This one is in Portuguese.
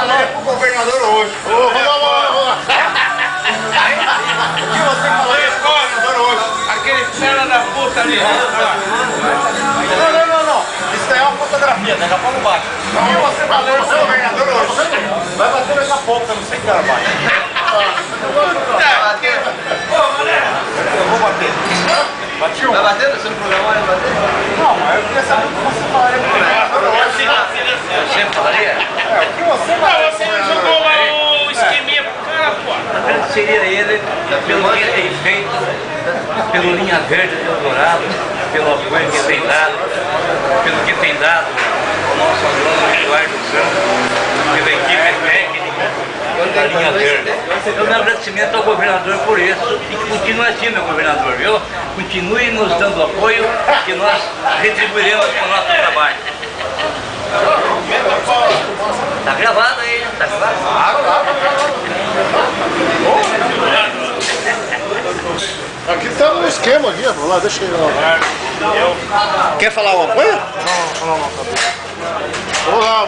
falei pro governador hoje. Vamos lá. O que você falou pro governador hoje? Aquele fera da puta ali. Não. Isso daí é uma fotografia, daqui a pouco bate. O que você falou pro governador hoje? Vai bater daqui a pouco, eu não sei que hora vai. Eu vou bater. Bati um. Vai bater? Você não programou ele bater? Não, mas eu queria saber o que você falaria pro governador hoje. Eu sempre falaria? O que você falaria pro Você governador jogou hoje? lá o esqueminha pro cara, pô. Seria ele pelo que tem feito, pelo Linha Verde do Eldorado, pelo apoio que tem dado, pelo que tem dado o nosso agrônomo Eduardo Santos, pela equipe técnica da Linha Verde. Eu meu agradecimento ao governador por isso e que continue assim, meu governador, viu? Continue nos dando apoio que nós retribuiremos com o nosso trabalho. Tá gravado aí, tá gravado? Aqui tá um esquema aqui, vamos lá, deixa eu ir lá. Quer falar alguma coisa? Não, vamos lá.